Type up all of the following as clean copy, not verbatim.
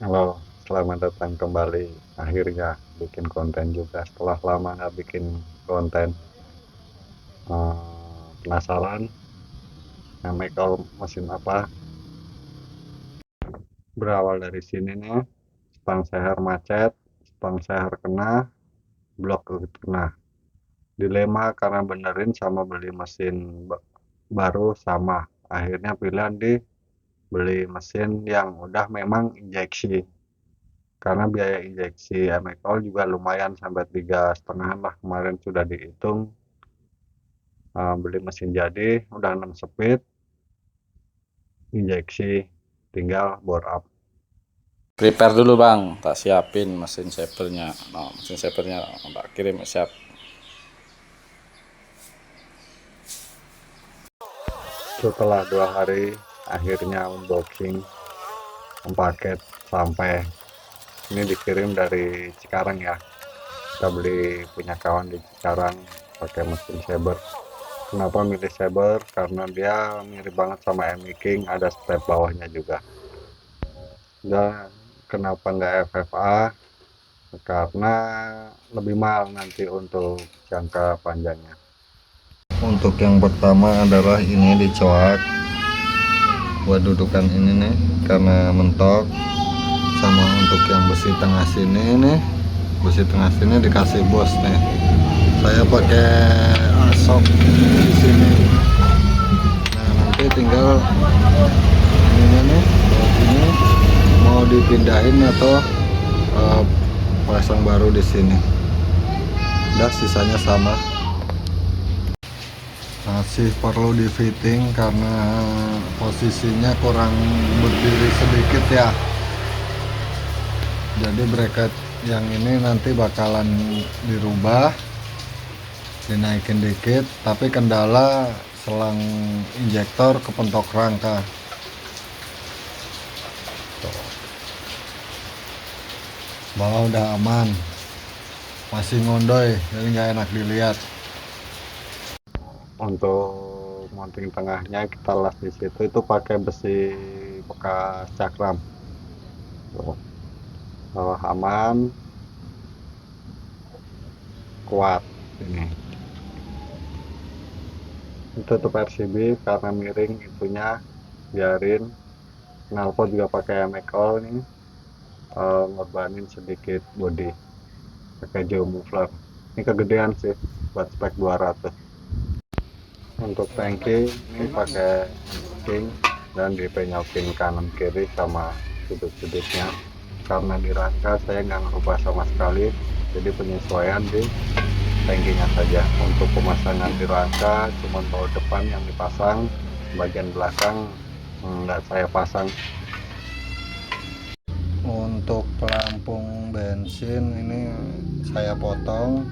Halo, selamat datang kembali. Akhirnya bikin konten juga setelah lama nggak bikin konten. Penasaran kalau mesin apa? Berawal dari sini nih, stang seher macet, stang seher kena, blok kena. Dilema karena benerin sama beli mesin baru sama. Akhirnya pilihan di beli mesin yang udah memang injeksi. Karena biaya injeksi MXOL juga lumayan sampai 3,5 lah kemarin sudah dihitung. Beli mesin jadi udah 6 speed injeksi, tinggal bore up. Prepare dulu bang, tak siapin mesin savernya. Nah, mesin savernya tak kirim siap. Setelah 2 hari akhirnya unboxing paket sampai. Ini dikirim dari Cikarang ya, kita beli punya kawan di Cikarang pakai mesin Saber. Kenapa milih Saber? Karena dia mirip banget sama MI King, ada step bawahnya juga. Dan kenapa nggak FFA? Karena lebih mahal nanti untuk jangka panjangnya. Untuk yang pertama adalah ini dicoak buat dudukan ini nih karena mentok, sama untuk yang besi tengah sini nih, besi tengah sini dikasih bos nih. Saya pakai asok di sini. Nah nanti tinggal ini nih buat ini mau dipindahin atau pasang baru di sini. Udah sisanya sama. Masih perlu di fitting karena posisinya kurang berdiri sedikit ya. Jadi bracket yang ini nanti bakalan dirubah, dinaikin dikit, tapi kendala selang injektor kepentok rangka. Tuh. Bawah udah aman, masih ngondoy jadi nggak enak dilihat. Untuk mounting tengahnya kita las di situ itu pakai besi bekas cakram. Tuh. Bawah aman, kuat ini. Tutup RCB karena miring itunya, biarin. Knalpot juga pakai MXOL nih, ngorbanin sedikit body pakai jauh muffler. Ini kegedean sih buat spek 200. Untuk tangki ini pakai king dan dipenyokin kanan kiri sama sudut-sudutnya. Karena di rangka saya nggak ngerubah sama sekali, jadi penyesuaian di tangkinya saja. Untuk pemasangan di rangka cuma baut depan yang dipasang, bagian belakang nggak saya pasang. Untuk pelampung bensin ini saya potong,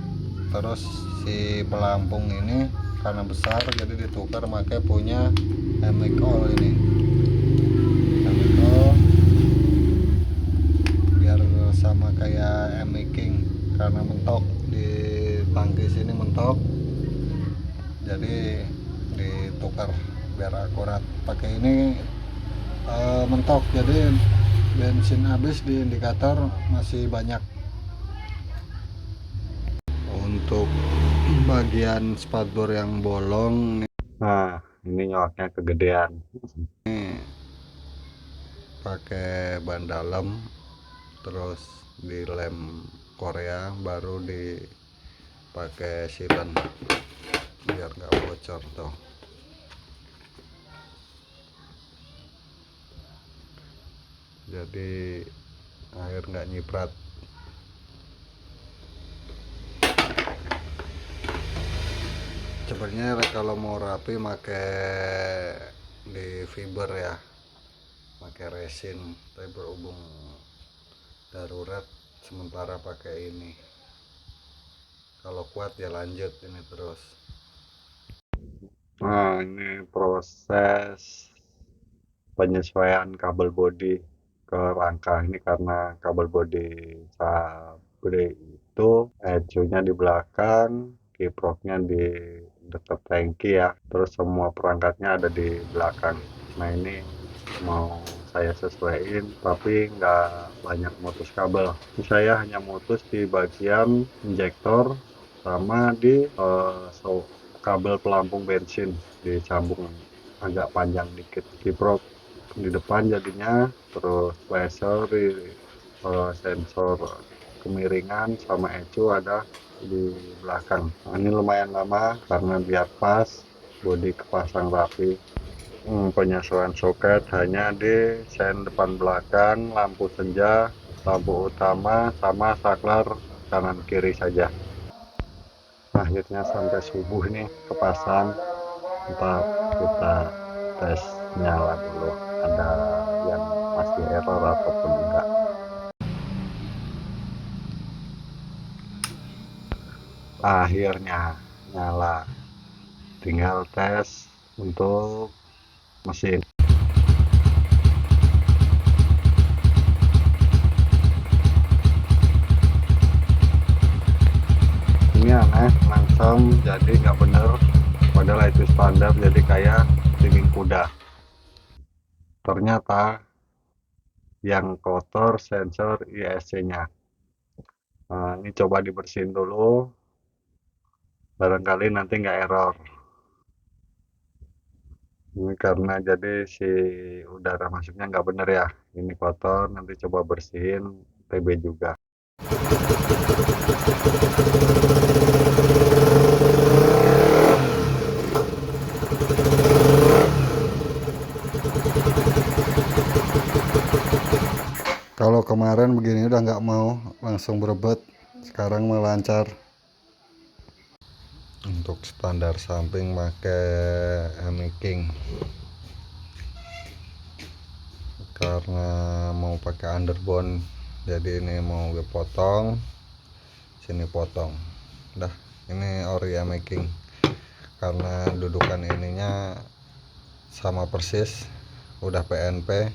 terus si pelampung ini karena besar jadi ditukar pakai punya MXOL ini. MXOL biar sama kayak MI King, karena mentok di tangki sini mentok, jadi ditukar biar akurat. Pakai ini mentok jadi bensin habis di indikator masih banyak. Untuk bagian spatbor yang bolong, nah ini nyoknya kegedean, ini pakai ban dalam terus dilem Korea, baru dipakai silen biar nggak bocor tuh. Jadi air nggak nyiprat. Sebenarnya kalau mau rapi pakai di fiber ya, pakai resin, tapi berhubung darurat sementara pakai ini. Kalau kuat ya lanjut ini terus. Nah ini proses penyesuaian kabel bodi ke rangka ini, karena kabel bodi Sabre itu ECU-nya di belakang, kiproknya di dekat tangki ya, terus semua perangkatnya ada di belakang. Nah ini mau saya sesuaiin, tapi nggak banyak mutus kabel. Saya hanya mutus di bagian injektor sama di kabel pelampung bensin, disambung agak panjang dikit, kiprok di depan jadinya, terus laser di sensor kemiringan, sama ECU ada di belakang. Nah, ini lumayan lama karena biar pas bodi kepasang rapi. Penyesuaian soket hanya di sen depan belakang, lampu senja, lampu utama, sama saklar kanan kiri saja. Akhirnya sampai subuh nih kepasang. Ntar kita tes nyala dulu, ada yang masih error ataupun enggak. Akhirnya nyala, tinggal tes untuk mesin. Ini aneh, langsung jadi nggak bener, padahal itu standar, jadi kayak timbing kuda. Ternyata yang kotor sensor ISC nya. Nah, ini coba dibersihin dulu, barangkali nanti nggak error. Ini karena jadi si udara masuknya nggak bener ya, ini kotor, nanti coba bersihin TB juga. Kalau kemarin begini udah nggak mau, langsung berebet, sekarang mau lancar. Untuk standar samping pakai King, karena mau pakai underbone, jadi ini mau gue potong, sini potong. Dah, ini ori King, karena dudukan ininya sama persis, udah PNP.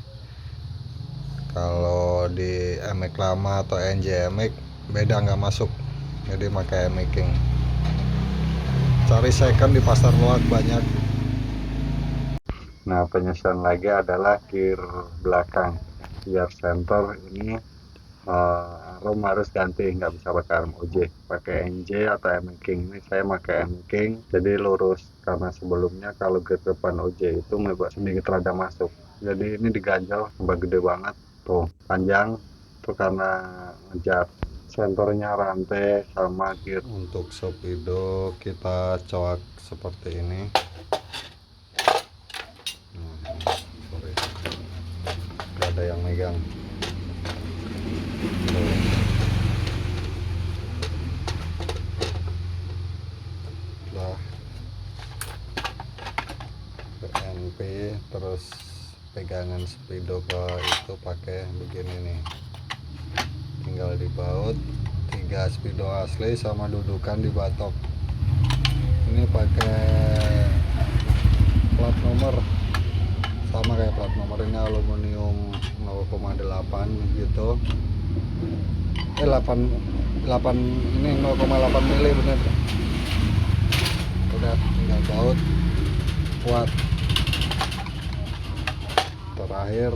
Kalau di MX lama atau NJ MX beda, nggak masuk, jadi pakai King. Cari second di pasar luar banyak. Nah, penyesuaian lagi adalah gear belakang, biar center ini arm harus ganti, nggak bisa pakai arm OJ, pakai NJ atau King. Ini saya pakai King, jadi lurus, karena sebelumnya kalau gear depan OJ itu sedikit rada masuk, jadi ini diganjal, tambah gede banget tuh, panjang tuh karena ngejar. Senternya rantai sama gear. Untuk speedo kita coak seperti ini. Sorry, gak ada yang megang. Lah, PNP, terus pegangan speedo ke itu pakai begini nih, tinggal dibaut 3 speedo asli sama dudukan di batok. Ini pakai plat nomor sama kayak plat nomor, ini aluminium 0,8 gitu, 8 ini 0,8 mili bener. Udah tinggal baut kuat, terakhir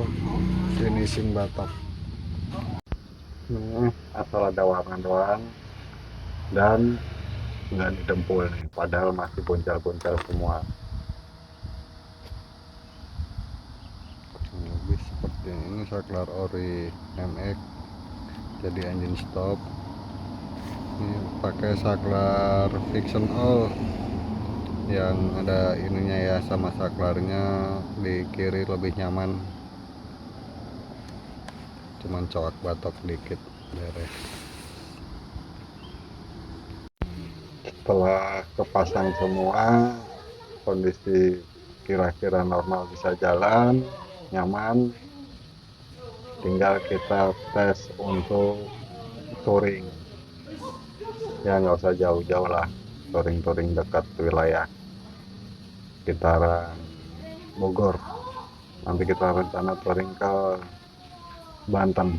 finishing batok. Asal ada warna doang dan nggak didempul nih, padahal masih buncal-buncal semua. Lebih seperti ini saklar ori MX, jadi engine stop. Ini pakai saklar Fiction All yang ada ininya ya, sama saklarnya di kiri lebih nyaman, cuman coak batok dikit, beres. Setelah kepasang semua, kondisi kira-kira normal, bisa jalan nyaman, tinggal kita tes untuk touring ya, nggak usah jauh-jauh lah, touring dekat wilayah sekitaran Bogor. Nanti kita rencana touring ke Banten.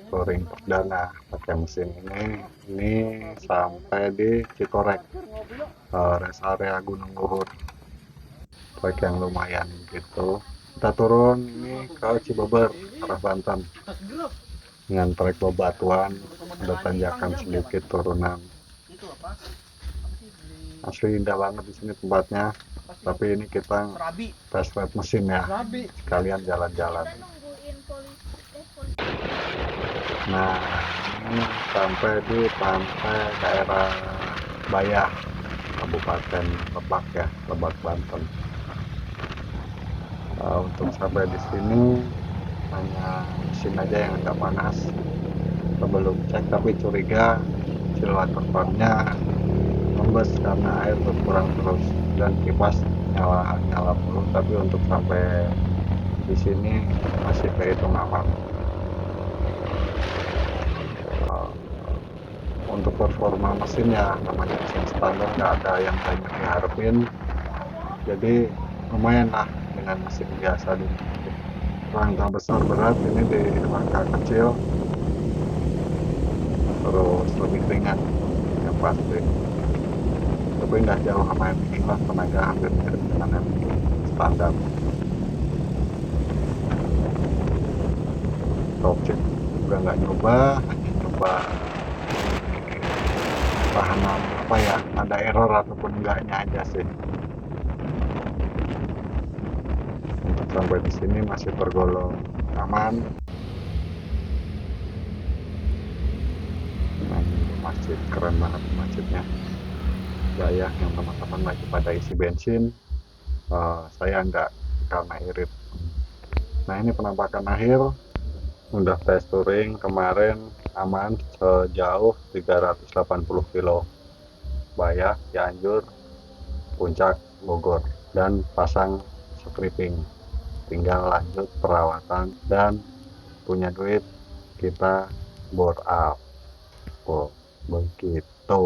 Touring perdana pakai mesin ini sampai di Cikorek, rest area Gunung Luhur. trek yang lumayan gitu. Kita turun ini ke Cibeber arah Banten dengan trek bebatuan, ada tanjakan sedikit turunan. Asli indah banget di sini tempatnya, tapi ini kita tes ride mesin ya, sekalian jalan-jalan. Nah, ini sampai di pantai daerah Bayah, Kabupaten Lebak ya, Lebak Banten. Untuk sampai di sini hanya mesin aja yang agak panas. Kita belum cek tapi curiga simulator farmnya rembes karena air berkurang terus dan kipas nyala mulu, tapi untuk sampai di sini masih kehitung aman. Untuk performa mesin ya namanya mesin standar, nggak ada yang banyak diharapin, jadi lumayan lah dengan mesin biasa. Di rangka besar berat, ini di rangka kecil terus lebih ringan yang pasti, tapi nggak jauh sama yang ini lah, tenaga hampir mirip dengan yang standar. Topchip juga nggak nyoba, hanya nyoba tahanan apa ya, ada error ataupun enggaknya aja sih. Untuk sampai di sini masih tergolong aman. Nah, ini masjid keren banget masjidnya. Gaya yang teman-teman lagi pada isi bensin, saya enggak karena irit. Nah, ini penampakan akhir. Udah tes touring kemarin aman sejauh 380 kilo. Bayah, Cianjur, Puncak, Bogor, dan pasang stripping. Tinggal lanjut perawatan dan punya duit kita bore up. Oh, begitu.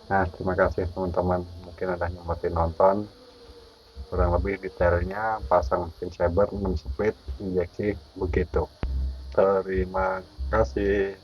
Nah, terima kasih teman-teman, mungkin ada nyempetin nonton. Kurang lebih detailnya pasang mesin saber 6 speed injeksi begitu. Terima kasih.